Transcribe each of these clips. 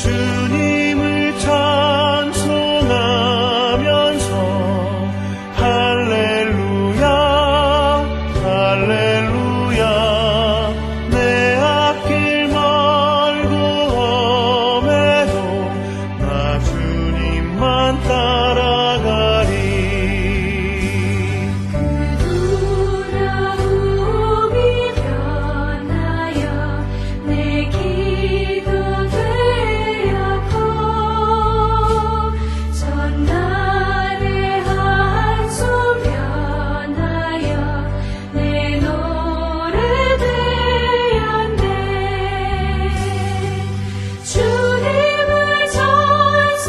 주님을 찬송하면서 할렐루야 할렐루야 내 앞길 멀고 험해도 나 주님만 따라가리. 그 두려움이 변하여 내 기도 되었고 전날의 한숨 변하여 내 노래 되었네. 주님을 찬송하면서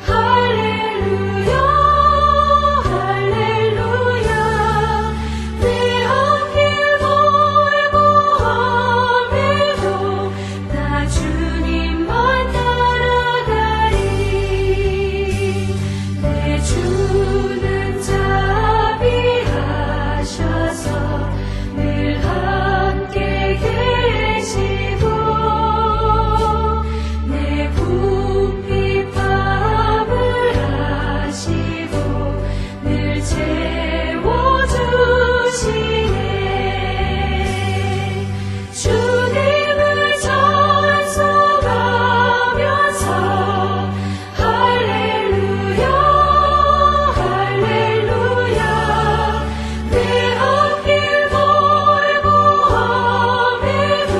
할렐루야 할렐루야 내 앞길 멀고 험해도 나 주님만 따라가리. 내 주는 자비하셔서 늘 함께 계시고 내 궁핍함을 아시고 늘 채워주시네. 주님을 찬송하면서 할렐루야 할렐루야 내 앞길 멀고 험해도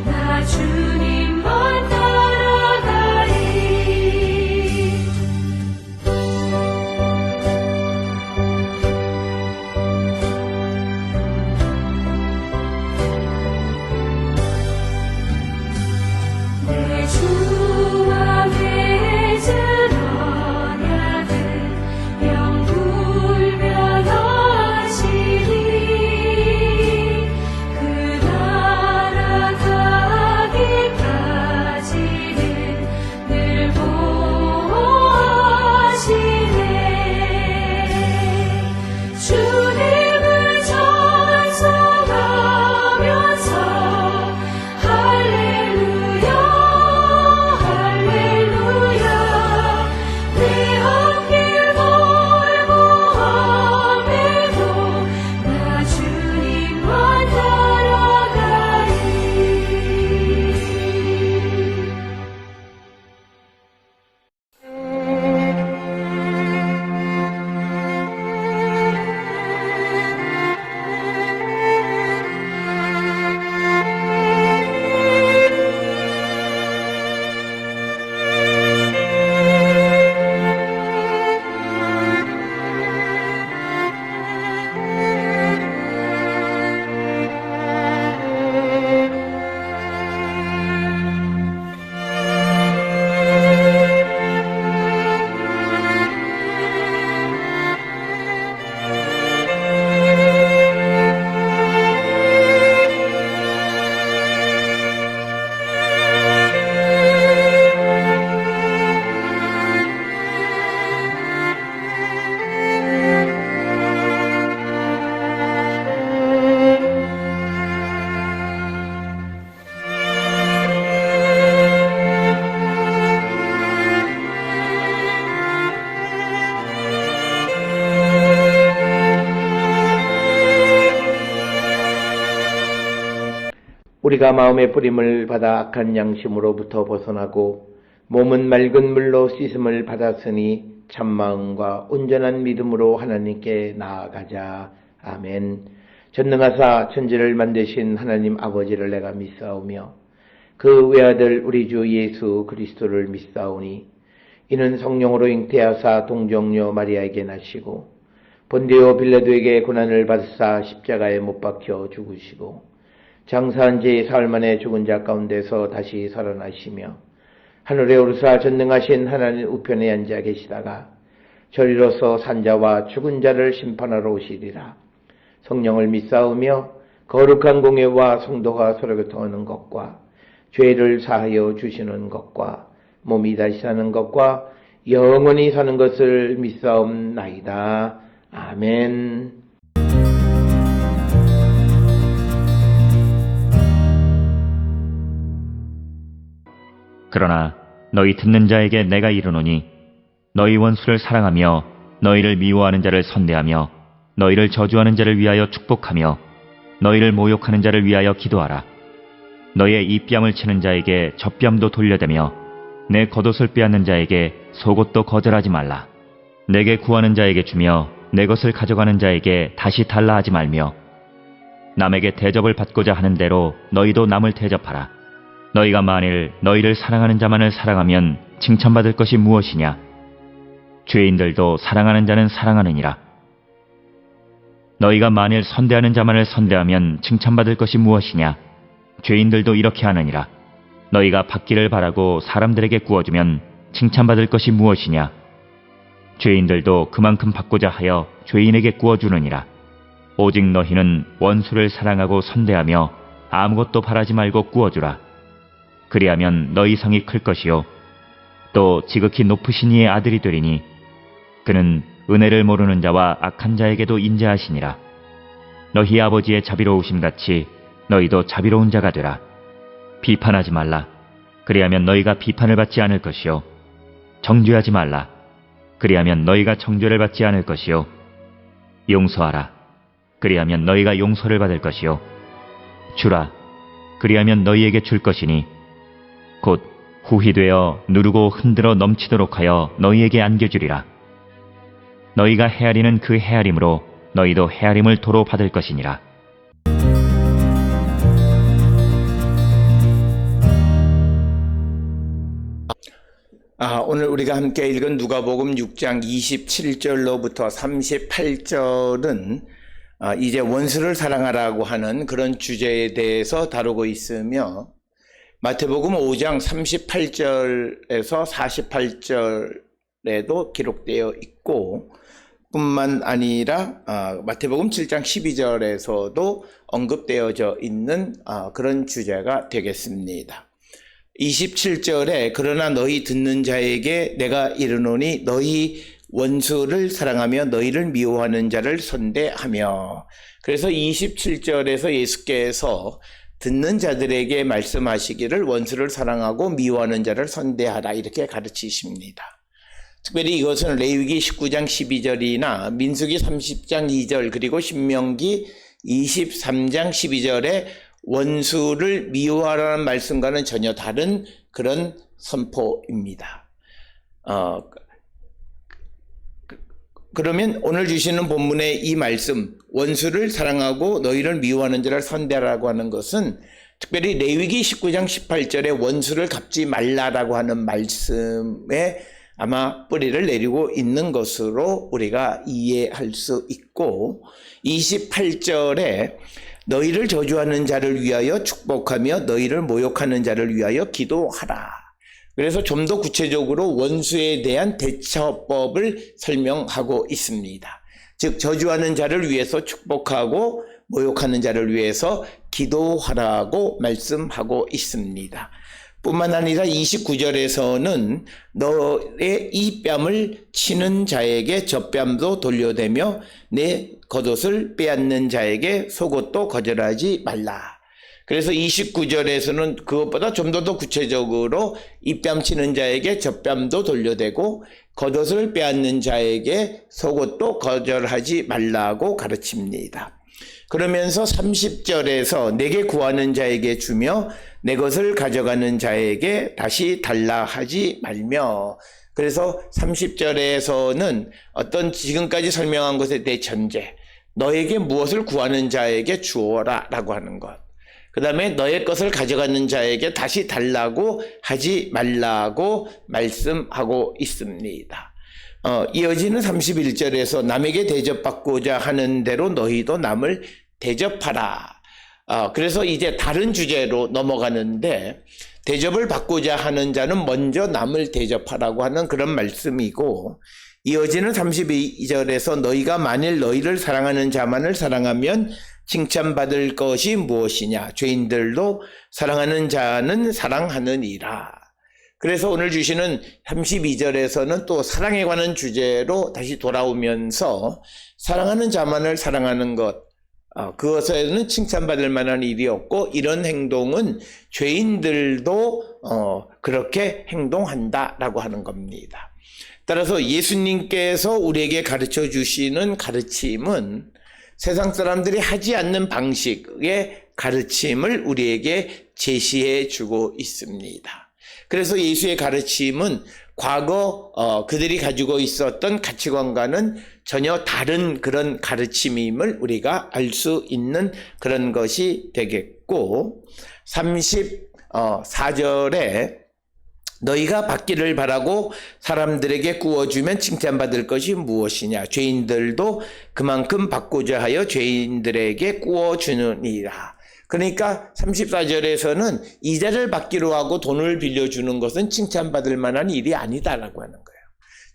나 주님만 따라가리. 내 주와 맺은 언약은 영불변하시니 그 나라 가기까지는 늘 보호하시네. 주님을 찬송하면서 할렐루야 할렐루야 내 앞길 멀고 험해도 나 주님만 따라가리. 우리가 마음의 뿌림을 받아 악한 양심으로부터 벗어나고 몸은 맑은 물로 씻음을 받았으니 참마음과 온전한 믿음으로 하나님께 나아가자. 아멘. 전능하사 천지를 만드신 하나님 아버지를 내가 믿사오며 그 외아들 우리 주 예수 그리스도를 믿사오니 이는 성령으로 잉태하사 동정녀 마리아에게 나시고 본디오 빌라도에게 고난을 받으사 십자가에 못 박혀 죽으시고 장사한 지 사흘 만에 죽은 자 가운데서 다시 살아나시며 하늘에 오르사 전능하신 하나님 우편에 앉아 계시다가 저리로서 산자와 죽은 자를 심판하러 오시리라. 성령을 믿사오며 거룩한 공예와 성도가 서로 교통하는 것과 죄를 사하여 주시는 것과 몸이 다시 사는 것과 영원히 사는 것을 믿사옵나이다. 아멘. 그러나 너희 듣는 자에게 내가 이르노니 너희 원수를 사랑하며 너희를 미워하는 자를 선대하며 너희를 저주하는 자를 위하여 축복하며 너희를 모욕하는 자를 위하여 기도하라. 너희의 이 뺨을 치는 자에게 젖뺨도 돌려대며 내 겉옷을 빼앗는 자에게 속옷도 거절하지 말라. 내게 구하는 자에게 주며 내 것을 가져가는 자에게 다시 달라 하지 말며 남에게 대접을 받고자 하는 대로 너희도 남을 대접하라. 너희가 만일 너희를 사랑하는 자만을 사랑하면 칭찬받을 것이 무엇이냐? 죄인들도 사랑하는 자는 사랑하느니라. 너희가 만일 선대하는 자만을 선대하면 칭찬받을 것이 무엇이냐? 죄인들도 이렇게 하느니라. 너희가 받기를 바라고 사람들에게 구워주면 칭찬받을 것이 무엇이냐? 죄인들도 그만큼 받고자 하여 죄인에게 구워주느니라. 오직 너희는 원수를 사랑하고 선대하며 아무것도 바라지 말고 구워주라. 그리하면 너희 성이 클 것이요 또 지극히 높으신 이의 아들이 되리니 그는 은혜를 모르는 자와 악한 자에게도 인자하시니라. 너희 아버지의 자비로우심같이 너희도 자비로운 자가 되라. 비판하지 말라. 그리하면 너희가 비판을 받지 않을 것이요 정죄하지 말라. 그리하면 너희가 정죄를 받지 않을 것이요 용서하라. 그리하면 너희가 용서를 받을 것이요 주라. 그리하면 너희에게 줄 것이니 곧 후히 되어 누르고 흔들어 넘치도록 하여 너희에게 안겨주리라. 너희가 헤아리는 그 헤아림으로 너희도 헤아림을 도로 받을 것이니라. 오늘 우리가 함께 읽은 누가복음 6장 27절로부터 38절은 이제 원수를 사랑하라고 하는 그런 주제에 대해서 다루고 있으며 마태복음 5장 38절에서 48절에도 기록되어 있고 뿐만 아니라 마태복음 7장 12절에서도 언급되어져 있는 그런 주제가 되겠습니다. 27절에 그러나 너희 듣는 자에게 내가 이르노니 너희 원수를 사랑하며 너희를 미워하는 자를 선대하며, 그래서 27절에서 예수께서 듣는 자들에게 말씀하시기를 원수를 사랑하고 미워하는 자를 선대하라 이렇게 가르치십니다. 특별히 이것은 레위기 19장 12절이나 민수기 30장 2절 그리고 신명기 23장 12절에 원수를 미워하라는 말씀과는 전혀 다른 그런 선포입니다. 그러면 오늘 주시는 본문의 이 말씀, 원수를 사랑하고 너희를 미워하는 자를 선대하라고 하는 것은 특별히 레위기 19장 18절에 원수를 갚지 말라라고 하는 말씀에 아마 뿌리를 내리고 있는 것으로 우리가 이해할 수 있고, 28절에 너희를 저주하는 자를 위하여 축복하며 너희를 모욕하는 자를 위하여 기도하라. 그래서 좀 더 구체적으로 원수에 대한 대처법을 설명하고 있습니다. 즉 저주하는 자를 위해서 축복하고 모욕하는 자를 위해서 기도하라고 말씀하고 있습니다. 뿐만 아니라 29절에서는 너의 이 뺨을 치는 자에게 젖뺨도 돌려대며 내 겉옷을 빼앗는 자에게 속옷도 거절하지 말라. 그래서 29절에서는 그것보다 좀 더 구체적으로 이 뺨 치는 자에게 젖뺨도 돌려대고 겉옷을 빼앗는 자에게 속옷도 거절하지 말라고 가르칩니다. 그러면서 30절에서 내게 구하는 자에게 주며 내 것을 가져가는 자에게 다시 달라 하지 말며, 그래서 30절에서는 어떤 지금까지 설명한 것에 대해 전제, 너에게 무엇을 구하는 자에게 주어라 라고 하는 것, 그 다음에 너의 것을 가져가는 자에게 다시 달라고 하지 말라고 말씀하고 있습니다. 이어지는 31절에서 남에게 대접받고자 하는 대로 너희도 남을 대접하라. 그래서 이제 다른 주제로 넘어가는데, 대접을 받고자 하는 자는 먼저 남을 대접하라고 하는 그런 말씀이고, 이어지는 32절에서 너희가 만일 너희를 사랑하는 자만을 사랑하면 칭찬받을 것이 무엇이냐? 죄인들도 사랑하는 자는 사랑하느니라. 그래서 오늘 주시는 32절에서는 또 사랑에 관한 주제로 다시 돌아오면서 사랑하는 자만을 사랑하는 것, 그것에는 칭찬받을 만한 일이 없고 이런 행동은 죄인들도 그렇게 행동한다라고 하는 겁니다. 따라서 예수님께서 우리에게 가르쳐 주시는 가르침은 세상 사람들이 하지 않는 방식의 가르침을 우리에게 제시해 주고 있습니다. 그래서 예수의 가르침은 과거 그들이 가지고 있었던 가치관과는 전혀 다른 그런 가르침임을 우리가 알 수 있는 그런 것이 되겠고, 34절에 너희가 받기를 바라고 사람들에게 구워주면 칭찬받을 것이 무엇이냐? 죄인들도 그만큼 받고자 하여 죄인들에게 구워주느니라. 그러니까 34절에서는 이자를 받기로 하고 돈을 빌려주는 것은 칭찬받을 만한 일이 아니다라고 하는 거예요.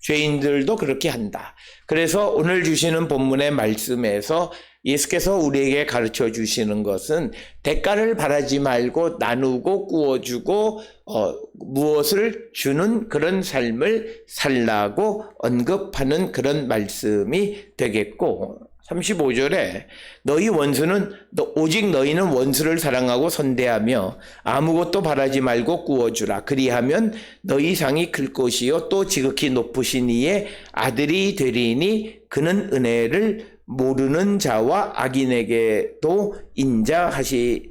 죄인들도 그렇게 한다. 그래서 오늘 주시는 본문의 말씀에서 예수께서 우리에게 가르쳐 주시는 것은 대가를 바라지 말고 나누고 구워주고 무엇을 주는 그런 삶을 살라고 언급하는 그런 말씀이 되겠고, 35절에 너희 원수는 오직 너희는 원수를 사랑하고 선대하며 아무것도 바라지 말고 구워주라. 그리하면 너희 상이 클 것이요 또 지극히 높으신 이의 아들이 되리니 그는 은혜를 모르는 자와 악인에게도 인자하시느니라.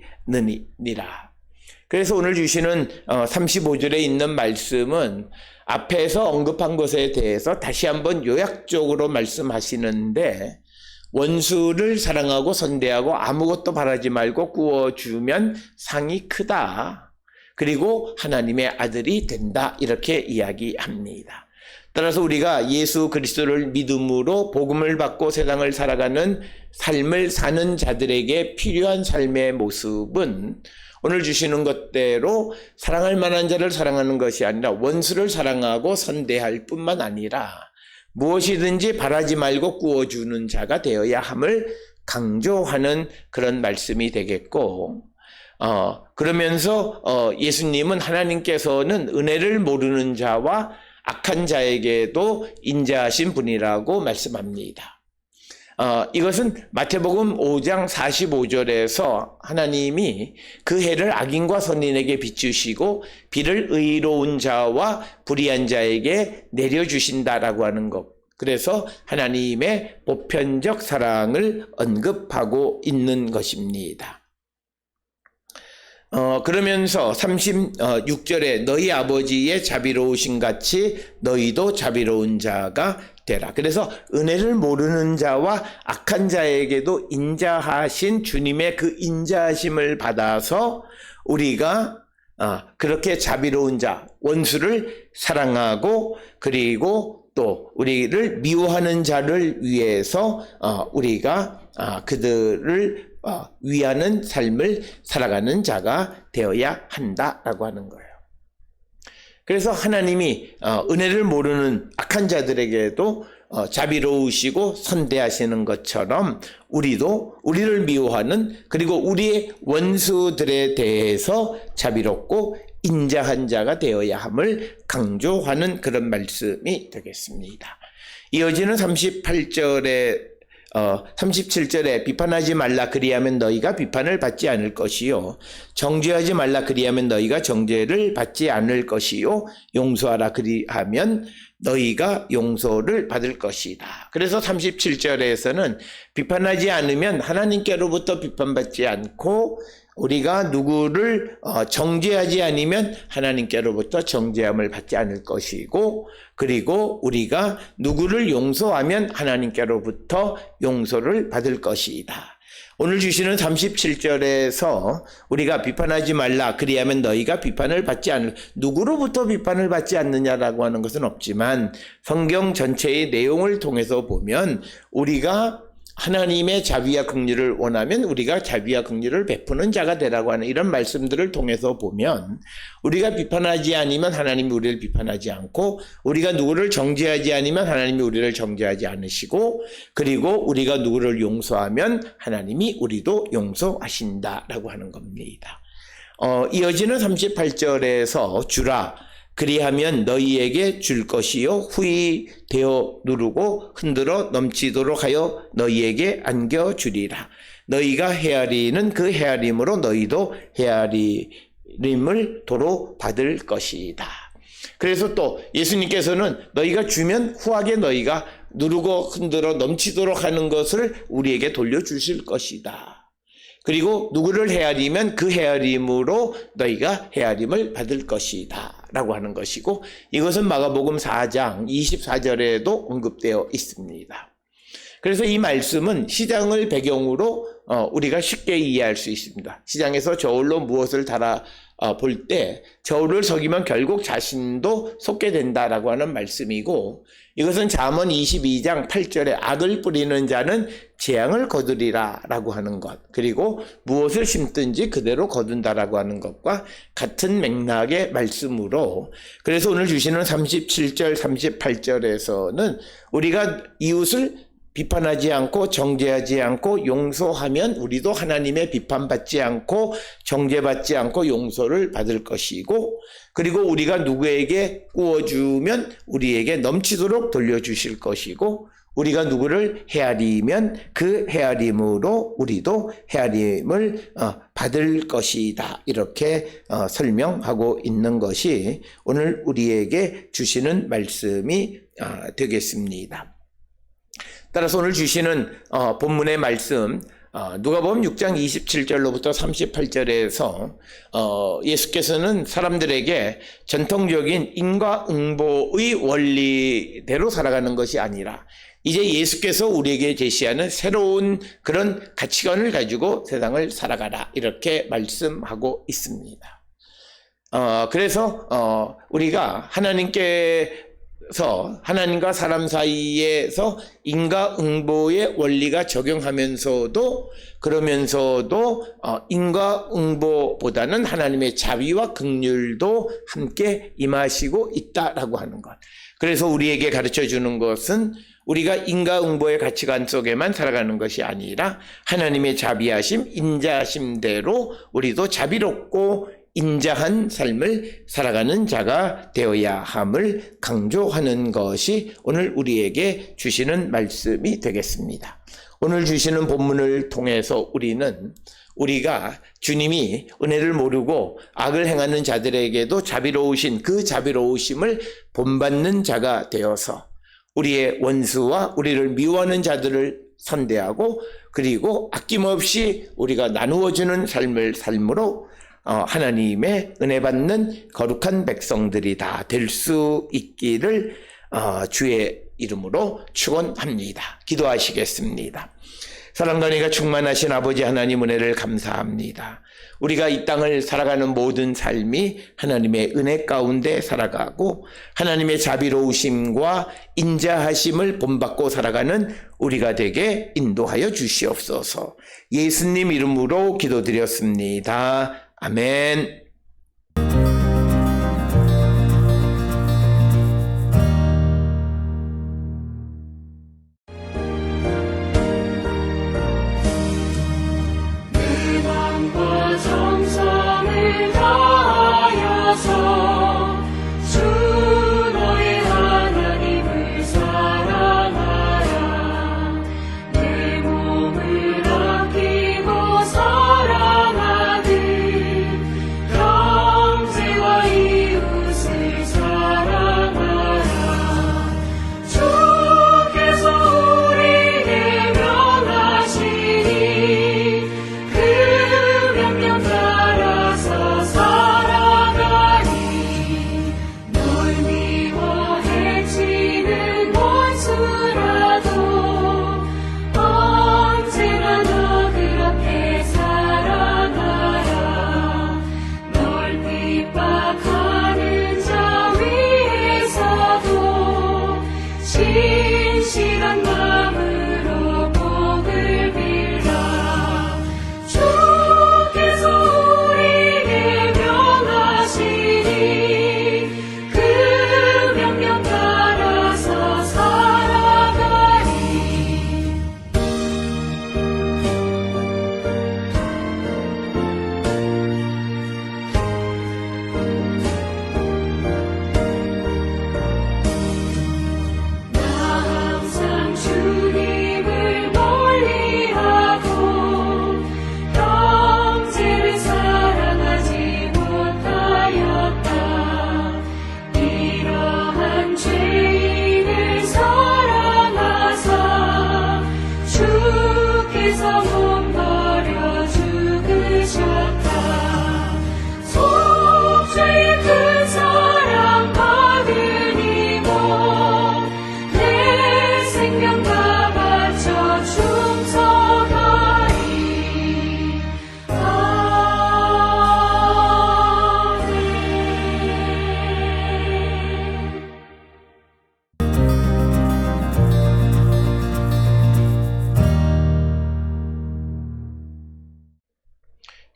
그래서 오늘 주시는 35절에 있는 말씀은 앞에서 언급한 것에 대해서 다시 한번 요약적으로 말씀하시는데, 원수를 사랑하고 선대하고 아무것도 바라지 말고 구워주면 상이 크다. 그리고 하나님의 아들이 된다. 이렇게 이야기합니다. 따라서 우리가 예수 그리스도를 믿음으로 복음을 받고 세상을 살아가는 삶을 사는 자들에게 필요한 삶의 모습은 오늘 주시는 것대로 사랑할 만한 자를 사랑하는 것이 아니라 원수를 사랑하고 선대할 뿐만 아니라 무엇이든지 바라지 말고 구워주는 자가 되어야 함을 강조하는 그런 말씀이 되겠고, 그러면서 예수님은 하나님께서는 은혜를 모르는 자와 악한 자에게도 인자하신 분이라고 말씀합니다. 이것은 마태복음 5장 45절에서 하나님이 그 해를 악인과 선인에게 비추시고 비를 의로운 자와 불의한 자에게 내려주신다라고 하는 것. 그래서 하나님의 보편적 사랑을 언급하고 있는 것입니다. 그러면서 36절에 너희 아버지의 자비로우신 같이 너희도 자비로운 자가 되라. 그래서 은혜를 모르는 자와 악한 자에게도 인자하신 주님의 그 인자하심을 받아서 우리가 그렇게 자비로운 자, 원수를 사랑하고 그리고 또 우리를 미워하는 자를 위해서 우리가 그들을 위하는 삶을 살아가는 자가 되어야 한다라고 하는 거예요. 그래서 하나님이 은혜를 모르는 악한 자들에게도 자비로우시고 선대하시는 것처럼 우리도 우리를 미워하는 그리고 우리의 원수들에 대해서 자비롭고 인자한 자가 되어야 함을 강조하는 그런 말씀이 되겠습니다. 이어지는 37절에 비판하지 말라 그리하면 너희가 비판을 받지 않을 것이요 정죄하지 말라 그리하면 너희가 정죄를 받지 않을 것이요 용서하라 그리하면 너희가 용서를 받을 것이다. 그래서 37절에서는 비판하지 않으면 하나님께로부터 비판받지 않고 우리가 누구를 정죄하지 않으면 하나님께로부터 정죄함을 받지 않을 것이고, 그리고 우리가 누구를 용서하면 하나님께로부터 용서를 받을 것이다. 오늘 주시는 37절에서 우리가 비판하지 말라 그리하면 너희가 비판을 받지 않을, 누구로부터 비판을 받지 않느냐라고 하는 것은 없지만 성경 전체의 내용을 통해서 보면 우리가 하나님의 자비와 긍휼을 원하면 우리가 자비와 긍휼을 베푸는 자가 되라고 하는 이런 말씀들을 통해서 보면 우리가 비판하지 않으면 하나님이 우리를 비판하지 않고, 우리가 누구를 정죄하지 않으면 하나님이 우리를 정죄하지 않으시고, 그리고 우리가 누구를 용서하면 하나님이 우리도 용서하신다라고 하는 겁니다. 이어지는 38절에서 주라 그리하면 너희에게 줄 것이요 후히 되어 누르고 흔들어 넘치도록 하여 너희에게 안겨주리라. 너희가 헤아리는 그 헤아림으로 너희도 헤아림을 도로 받을 것이다. 그래서 또 예수님께서는 너희가 주면 후하게 너희가 누르고 흔들어 넘치도록 하는 것을 우리에게 돌려주실 것이다. 그리고 누구를 헤아리면 그 헤아림으로 너희가 헤아림을 받을 것이다 라고 하는 것이고, 이것은 마가복음 4장 24절에도 언급되어 있습니다. 그래서 이 말씀은 시장을 배경으로 우리가 쉽게 이해할 수 있습니다. 시장에서 저울로 무엇을 달아 볼 때 저울을 속이면 결국 자신도 속게 된다라고 하는 말씀이고, 이것은 잠언 22장 8절에 악을 뿌리는 자는 재앙을 거두리라 라고 하는 것, 그리고 무엇을 심든지 그대로 거둔다라고 하는 것과 같은 맥락의 말씀으로, 그래서 오늘 주시는 37절 38절에서는 우리가 이웃을 비판하지 않고 정죄하지 않고 용서하면 우리도 하나님의 비판받지 않고 정죄받지 않고 용서를 받을 것이고, 그리고 우리가 누구에게 구워주면 우리에게 넘치도록 돌려주실 것이고, 우리가 누구를 헤아리면 그 헤아림으로 우리도 헤아림을 받을 것이다. 이렇게 설명하고 있는 것이 오늘 우리에게 주시는 말씀이 되겠습니다. 따라서 오늘 주시는 본문의 말씀, 누가복음 6장 27절로부터 38절에서 예수께서는 사람들에게 전통적인 인과응보의 원리대로 살아가는 것이 아니라 이제 예수께서 우리에게 제시하는 새로운 그런 가치관을 가지고 세상을 살아가라, 이렇게 말씀하고 있습니다. 그래서 우리가 하나님과 사람 사이에서 인과응보의 원리가 적용하면서도, 그러면서도 인과응보보다는 하나님의 자비와 긍휼도 함께 임하시고 있다라고 하는 것. 그래서 우리에게 가르쳐 주는 것은 우리가 인과응보의 가치관 속에만 살아가는 것이 아니라 하나님의 자비하심, 인자하심대로 우리도 자비롭고 인자한 삶을 살아가는 자가 되어야 함을 강조하는 것이 오늘 우리에게 주시는 말씀이 되겠습니다. 오늘 주시는 본문을 통해서 우리가 주님이 은혜를 모르고 악을 행하는 자들에게도 자비로우신 그 자비로우심을 본받는 자가 되어서 우리의 원수와 우리를 미워하는 자들을 선대하고, 그리고 아낌없이 우리가 나누어주는 삶으로 하나님의 은혜 받는 거룩한 백성들이 다 될 수 있기를 주의 이름으로 축원합니다. 기도하시겠습니다. 사랑과 은혜가 충만하신 아버지 하나님, 은혜를 감사합니다. 우리가 이 땅을 살아가는 모든 삶이 하나님의 은혜 가운데 살아가고 하나님의 자비로우심과 인자하심을 본받고 살아가는 우리가 되게 인도하여 주시옵소서. 예수님 이름으로 기도드렸습니다. 아멘. 내 맘과 정성을 다하여서 주 너의 하나님을 사랑하라. 내 몸을 아끼고 사랑하듯 형제와 이웃을 사랑하라. 주께서 우리에게 명하시니 그 명령 따라서 살아가니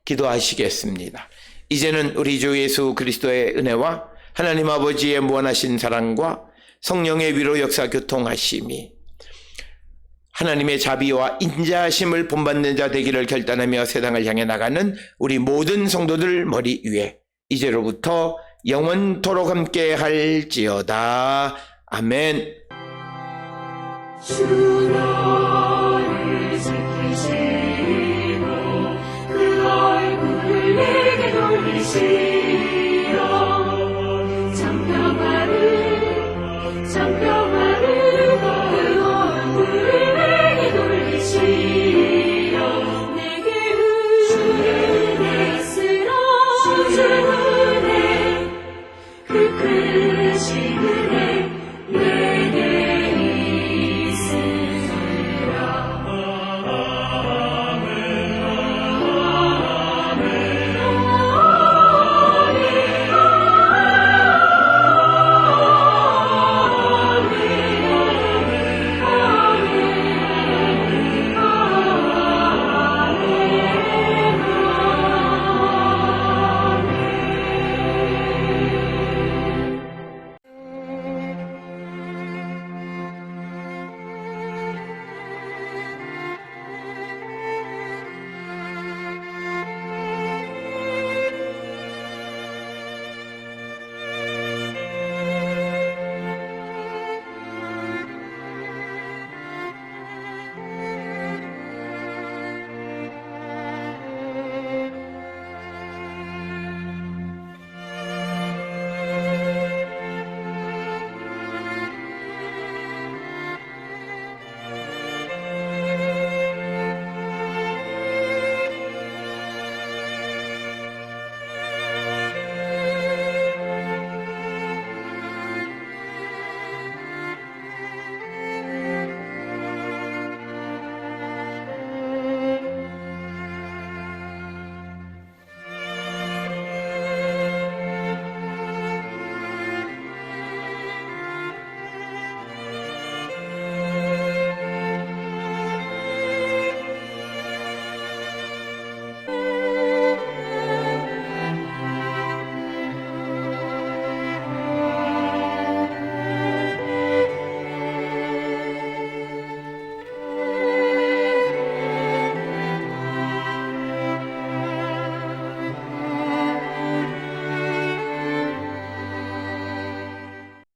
기도하시겠습니다. 이제는 우리 주 예수 그리스도의 은혜와 하나님 아버지의 무한하신 사랑과 성령의 위로 역사 교통하심이 하나님의 자비와 인자하심을 본받는 자 되기를 결단하며 세상을 향해 나가는 우리 모든 성도들 머리 위에 이제로부터 영원토록 함께 할지어다. 아멘. 주라